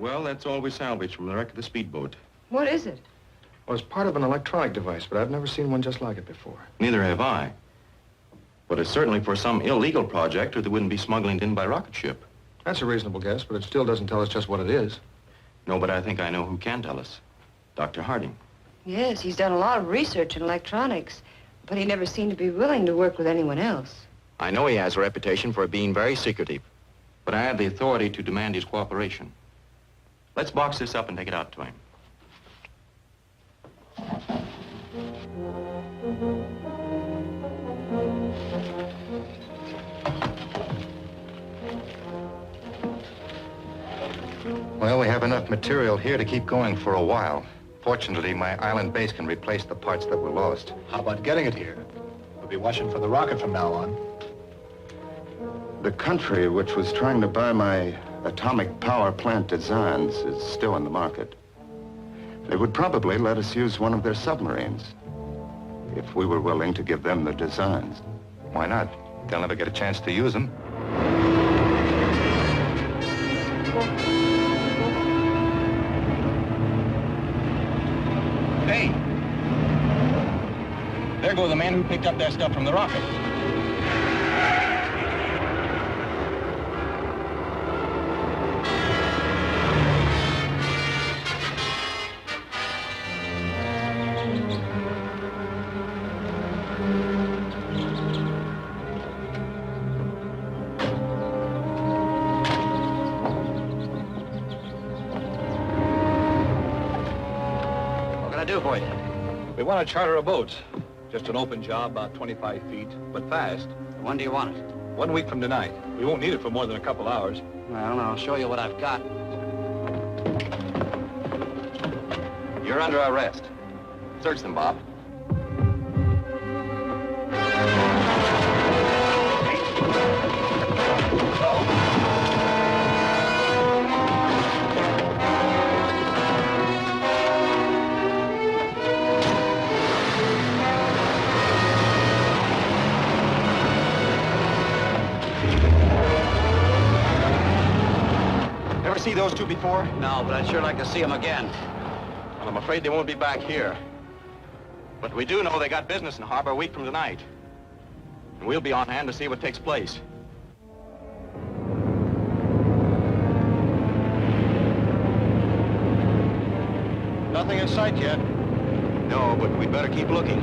Well, that's all we salvaged from the wreck of the speedboat. What is it? Well, it's part of an electronic device, but I've never seen one just like it before. Neither have I. But it's certainly for some illegal project, or they wouldn't be smuggling it in by rocket ship. That's a reasonable guess, but it still doesn't tell us just what it is. No, but I think I know who can tell us. Dr. Harding. Yes, he's done a lot of research in electronics, but he never seemed to be willing to work with anyone else. I know he has a reputation for being very secretive. But I have the authority to demand his cooperation. Let's box this up and take it out to him. Well, we have enough material here to keep going for a while. Fortunately, my island base can replace the parts that were lost. How about getting it here? We'll be watching for the rocket from now on. The country which was trying to buy my atomic power plant designs is still in the market. They would probably let us use one of their submarines if we were willing to give them the designs. Why not? They'll never get a chance to use them. Hey! There go the men who picked up that stuff from the rocket. We want to charter a boat. Just an open job, about 25 feet, but fast. When do you want it? 1 week from tonight. We won't need it for more than a couple hours. Well, I'll show you what I've got. You're under arrest. Search them, Bob. See those two before? No, but I'd sure like to see them again. Well, I'm afraid they won't be back here. But we do know they got business in harbor a week from tonight. And we'll be on hand to see what takes place. Nothing in sight yet. No, but we'd better keep looking.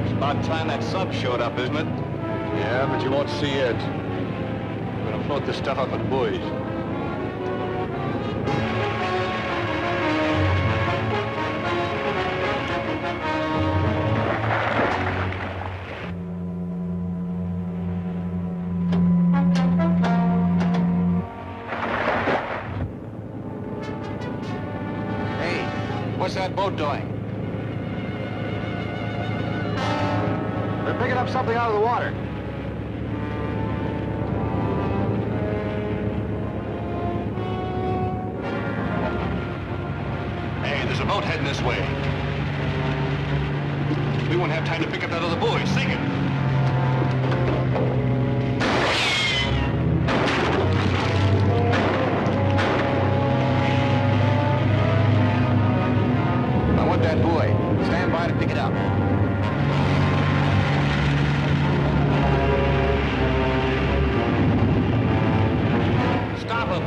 It's about time that sub showed up, isn't it? Yeah, but you won't see it. We're gonna float this stuff up with buoys. Hey, what's that boat doing? They're picking up something out of the water. There's a boat heading this way. We won't have time to pick up that other buoy. Sink it. I want that buoy. Stand by to pick it up. Stop him.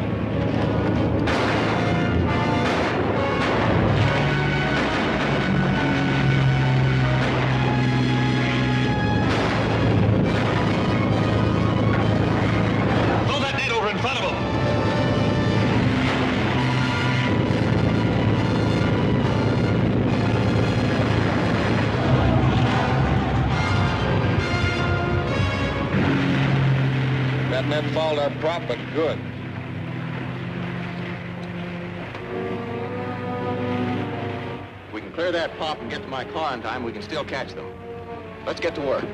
That net fouled our prop, but good. If we can clear that pop and get to my car in time, we can still catch them. Let's get to work.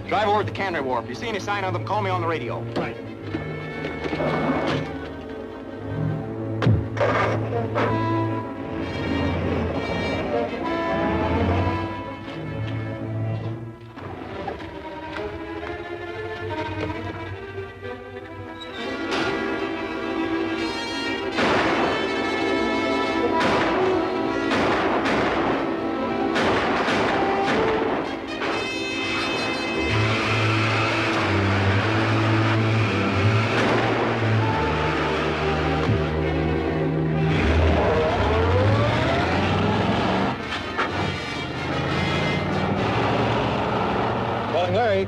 Drive over to the cannery wharf. If you see any sign of them, call me on the radio. Right.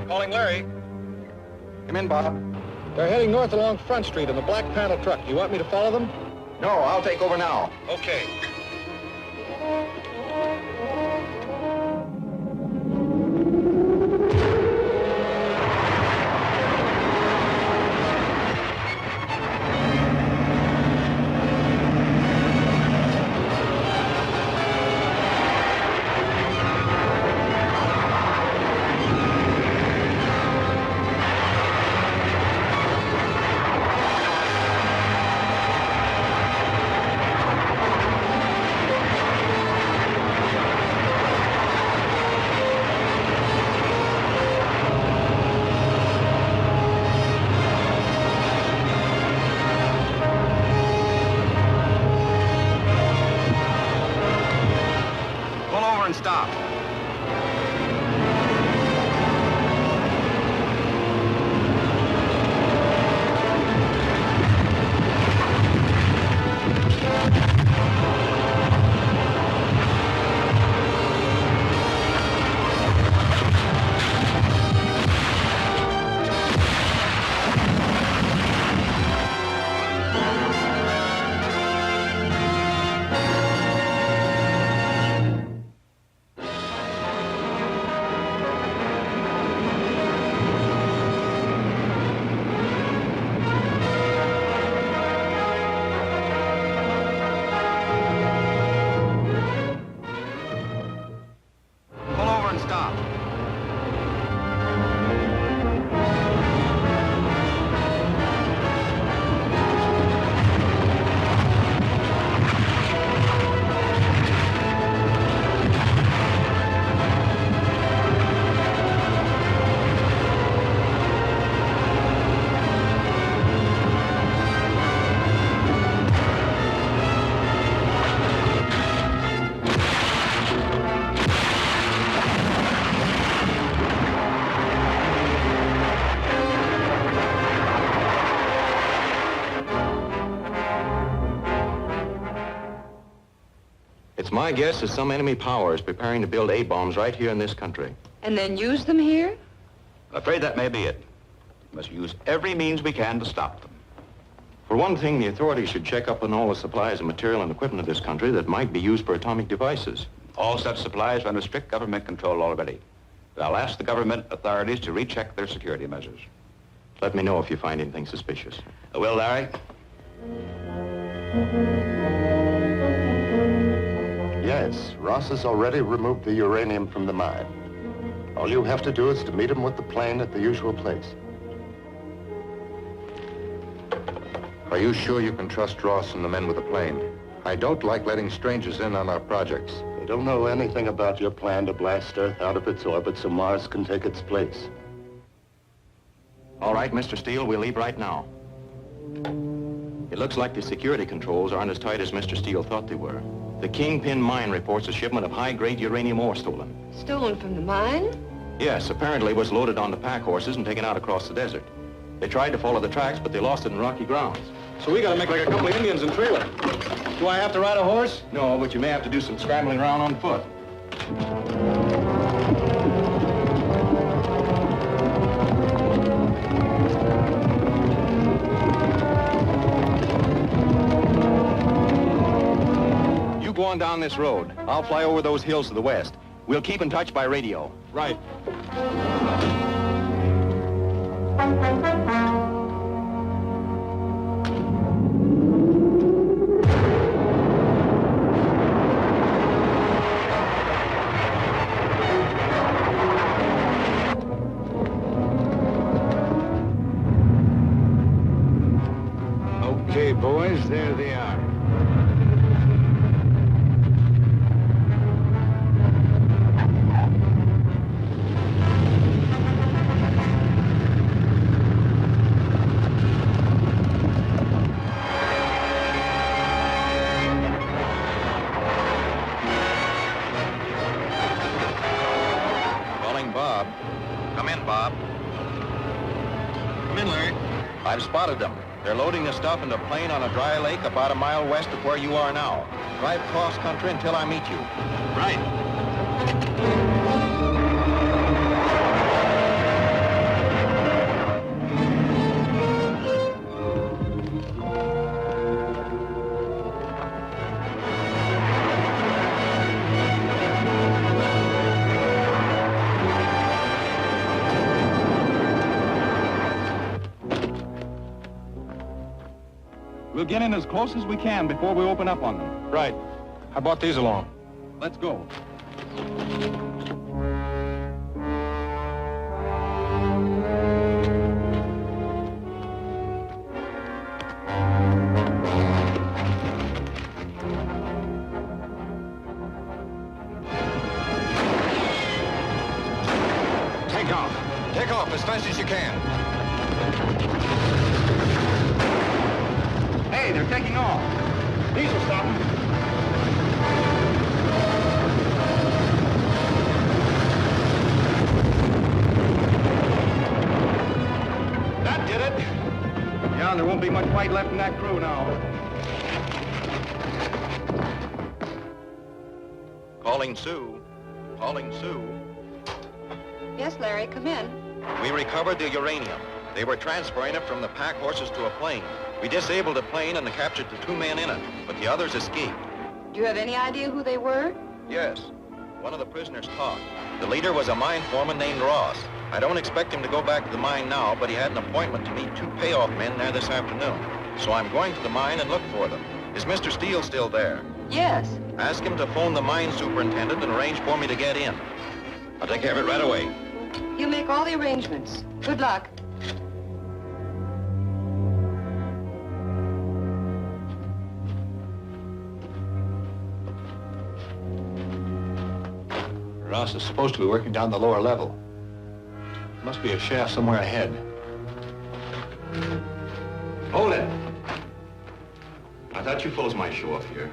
Calling Larry. Come in, Bob. They're heading north along Front Street in the black panel truck. You want me to follow them? No, I'll take over now. Okay. And stop. It's my guess that some enemy power is preparing to build A-bombs right here in this country. And then use them here? I'm afraid that may be it. We must use every means we can to stop them. For one thing, the authorities should check up on all the supplies of material and equipment of this country that might be used for atomic devices. All such supplies are under strict government control already. But I'll ask the government authorities to recheck their security measures. Let me know if you find anything suspicious. I will, Larry. Yes, Ross has already removed the uranium from the mine. All you have to do is to meet him with the plane at the usual place. Are you sure you can trust Ross and the men with the plane? I don't like letting strangers in on our projects. They don't know anything about your plan to blast Earth out of its orbit so Mars can take its place. All right, Mr. Steele, we'll leave right now. It looks like the security controls aren't as tight as Mr. Steele thought they were. The Kingpin mine reports a shipment of high-grade uranium ore stolen. Stolen from the mine? Yes, apparently it was loaded onto pack horses and taken out across the desert. They tried to follow the tracks, but they lost it in rocky grounds. So we gotta make like a couple of Indians and trail it. Do I have to ride a horse? No, but you may have to do some scrambling around on foot. You go on down this road. I'll fly over those hills to the west. We'll keep in touch by radio. Right. Okay, boys, there they are. Come in, Larry. I've spotted them. They're loading the stuff into a plane on a dry lake about a mile west of where you are now. Drive cross country until I meet you. Right. We'll get in as close as we can before we open up on them. Right. I brought these along. Let's go. Take off. Take off as fast as you can. Hey, they're taking off. These will stop them. That did it. Yeah, there won't be much fight left in that crew now. Calling Sue. Calling Sue. Yes, Larry, come in. We recovered the uranium. They were transferring it from the pack horses to a plane. We disabled the plane and captured the 2 men in it, but the others escaped. Do you have any idea who they were? Yes. One of the prisoners talked. The leader was a mine foreman named Ross. I don't expect him to go back to the mine now, but he had an appointment to meet 2 payoff men there this afternoon. So I'm going to the mine and look for them. Is Mr. Steele still there? Yes. Ask him to phone the mine superintendent and arrange for me to get in. I'll take care of it right away. He'll make all the arrangements. Good luck. Ross is supposed to be working down the lower level. Must be a shaft somewhere ahead. Hold it. I thought you fellows might show up here.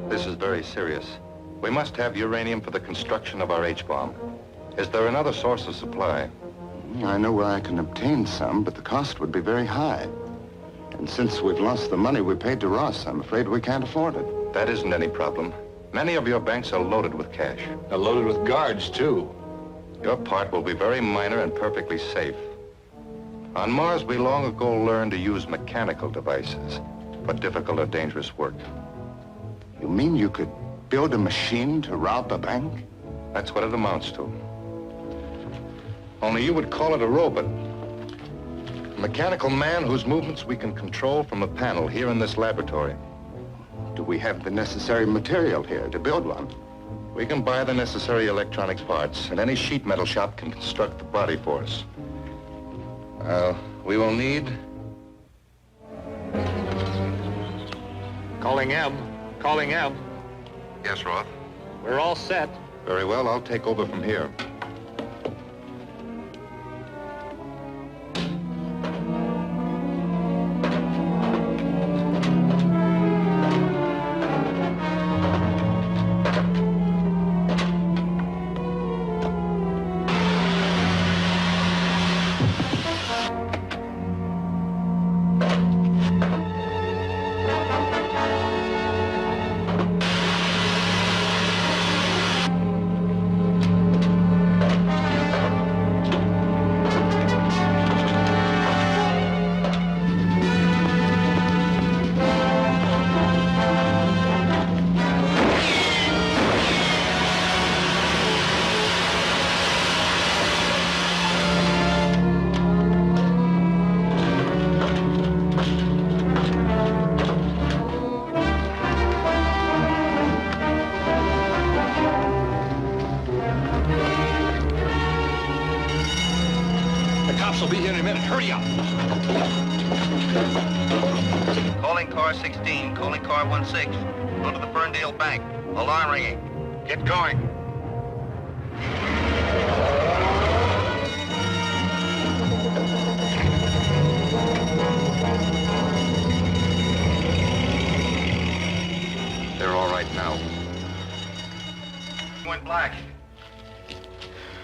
This is very serious. We must have uranium for the construction of our H-bomb. Is there another source of supply? I know where I can obtain some, but the cost would be very high. And since we've lost the money we paid to Ross, I'm afraid we can't afford it. That isn't any problem. Many of your banks are loaded with cash. They're loaded with guards, too. Your part will be very minor and perfectly safe. On Mars, we long ago learned to use mechanical devices for difficult or dangerous work. You mean you could build a machine to rob a bank? That's what it amounts to. Only you would call it a robot. A mechanical man whose movements we can control from a panel here in this laboratory. Do we have the necessary material here to build one? We can buy the necessary electronics parts, and any sheet metal shop can construct the body for us. We will need... Calling M. Calling M. Yes, Roth? We're all set. Very well, I'll take over from here. Will be here in a minute. Hurry up. Calling car 16, calling car 16. Go to the Ferndale Bank. Alarm ringing. Get going. They're all right now. Went black.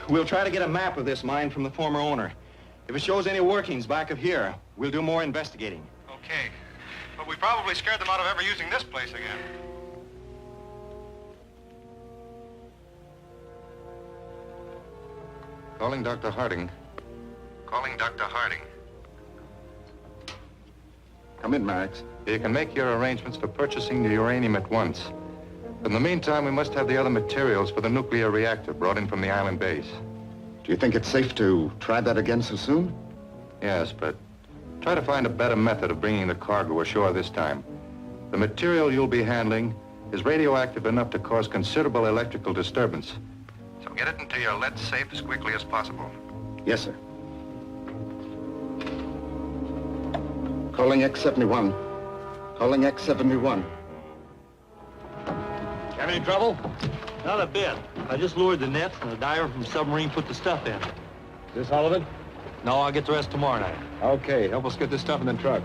We'll try to get a map of this mine from the former owner. If it shows any workings back of here, we'll do more investigating. Okay. But we probably scared them out of ever using this place again. Calling Dr. Harding. Calling Dr. Harding. Come in, Marex. You can make your arrangements for purchasing the uranium at once. In the meantime, we must have the other materials for the nuclear reactor brought in from the island base. Do you think it's safe to try that again so soon? Yes, but try to find a better method of bringing the cargo ashore this time. The material you'll be handling is radioactive enough to cause considerable electrical disturbance. So get it into your lead safe as quickly as possible. Yes, sir. Calling X-71. Calling X-71. Have any trouble? Not a bit. I just lured the nets and the diver from the submarine put the stuff in. Is this all of it? No, I'll get the rest tomorrow night. Okay, help us get this stuff in the truck.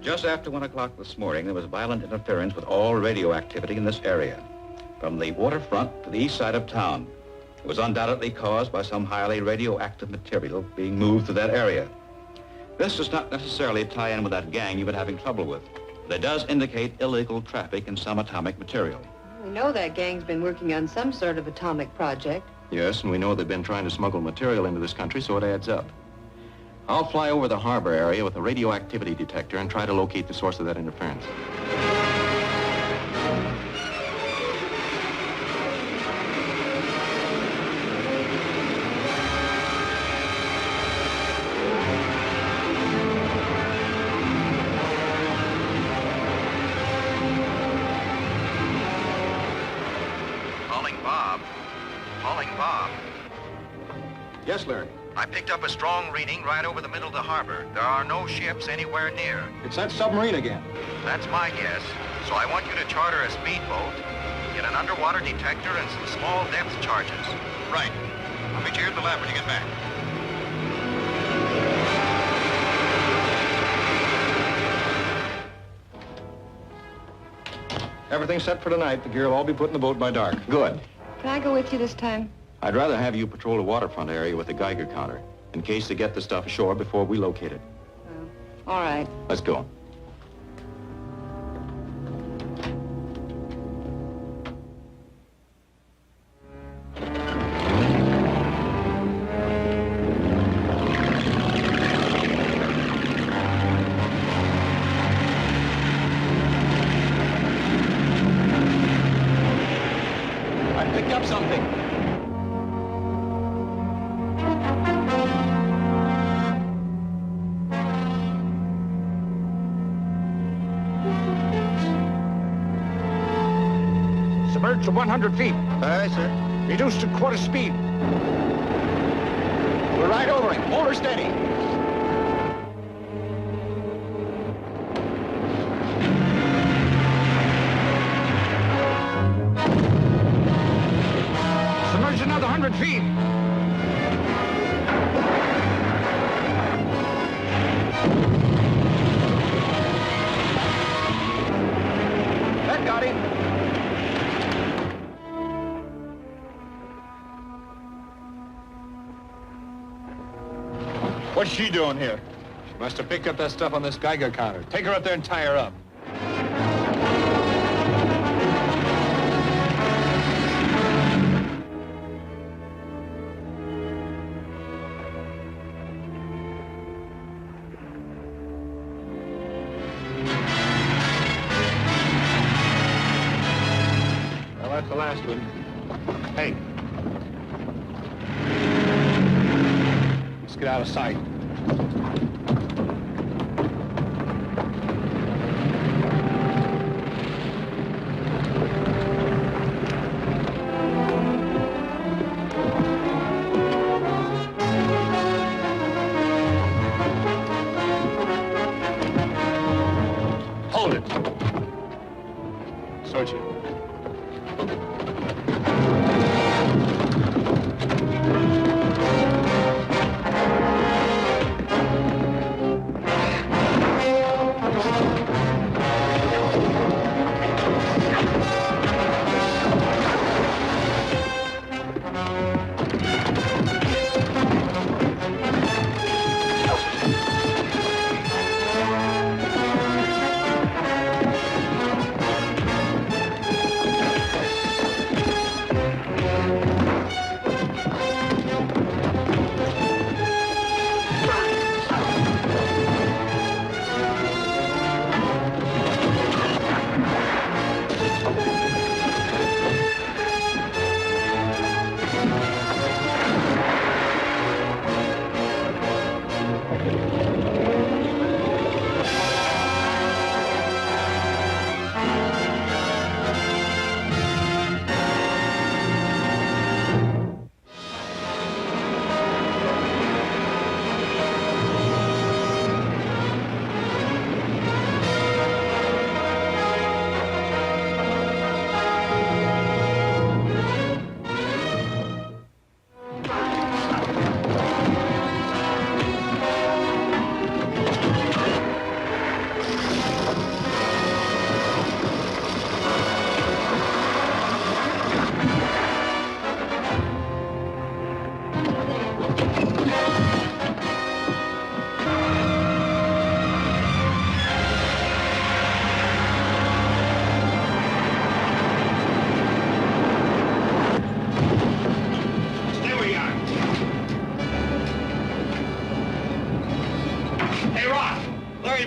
Just after 1 o'clock this morning, there was violent interference with all radioactivity in this area, from the waterfront to the east side of town. It was undoubtedly caused by some highly radioactive material being moved to that area. This does not necessarily tie in with that gang you've been having trouble with, but it does indicate illegal traffic in some atomic material. We know that gang's been working on some sort of atomic project. Yes, and we know they've been trying to smuggle material into this country, so it adds up. I'll fly over the harbor area with a radioactivity detector and try to locate the source of that interference. Calling Bob. Calling Bob. Yes, Larry. I picked up a strong reading right over the middle of the harbor. There are no ships anywhere near. It's that submarine again. That's my guess. So I want you to charter a speedboat, get an underwater detector and some small depth charges. Right. I'll meet you here at the lab when you get back. Everything's set for tonight. The gear will all be put in the boat by dark. Good. Can I go with you this time? I'd rather have you patrol the waterfront area with the Geiger counter, in case they get the stuff ashore before we locate it. Well, All right. Let's go. I picked up something. Submerged to 100 feet. Aye, sir. Reduced to quarter speed. We're right over him. Hold her steady. Submerged another 100 feet. That got him. What's she doing here? She must have picked up that stuff on this Geiger counter. Take her up there and tie her up. Well, that's the last one. Hey. Let's get out of sight. Hold it. Search it.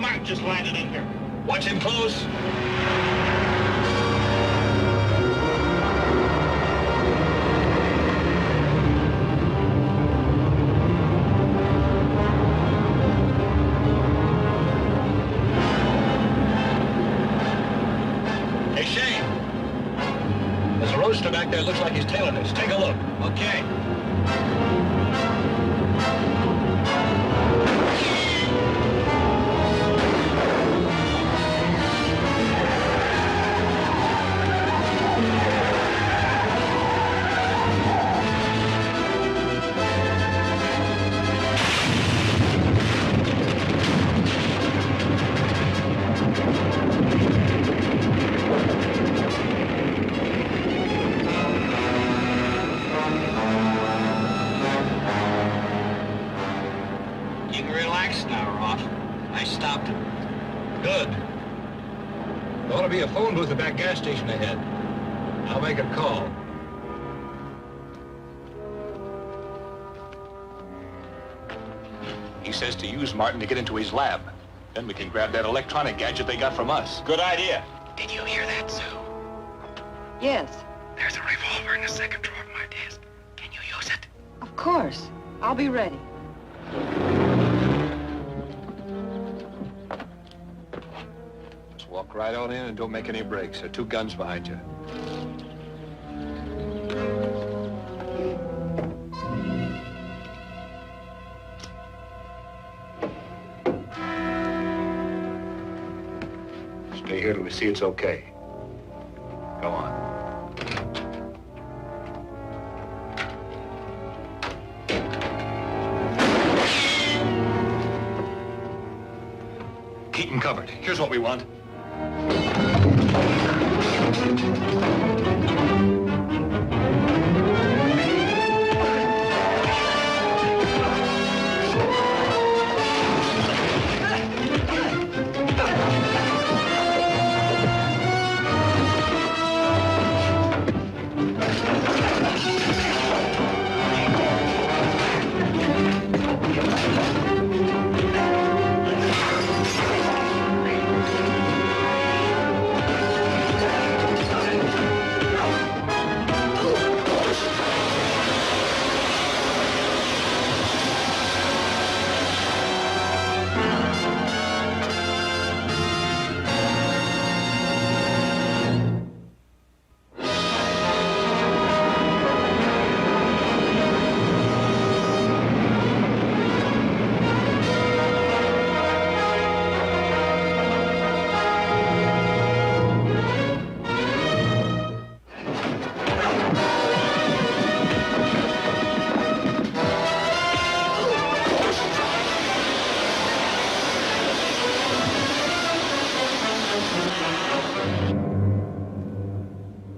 Martin just landed in here. Watch him close. Hey, Shane. There's a roadster back there. Looks like he's tailing us. Take a look. Okay. Good. There ought to be a phone booth at that gas station ahead. I'll make a call. He says to use Martin to get into his lab. Then we can grab that electronic gadget they got from us. Good idea. Did you hear that, Sue? Yes, There's a revolver in the second drawer of my desk. Can you use it? of course. I'll be ready. Just walk right on in and don't make any breaks. There are 2 guns behind you. Stay here till we see it's okay. Go on. Keep 'em covered. Here's what we want.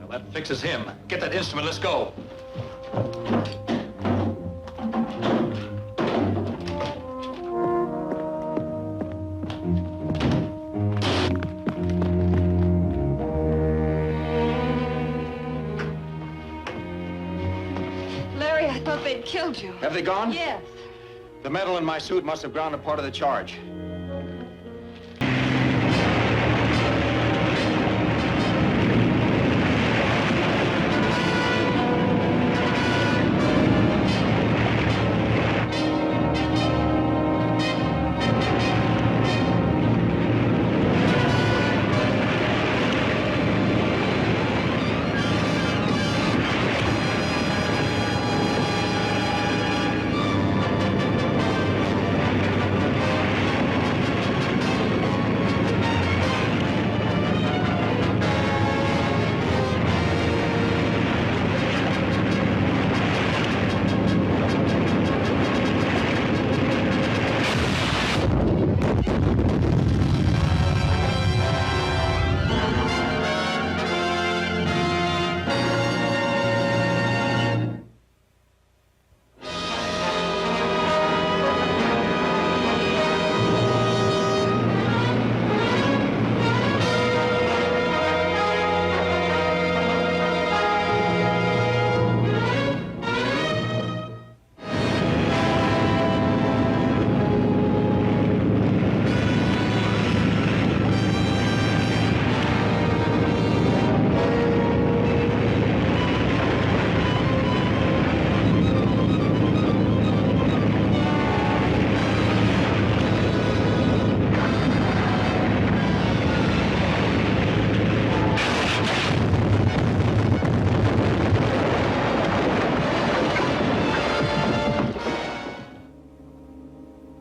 That fixes him. Get that instrument, let's go. Larry, I thought they'd killed you. Have they gone? Yes. The metal in my suit must have grounded part of the charge.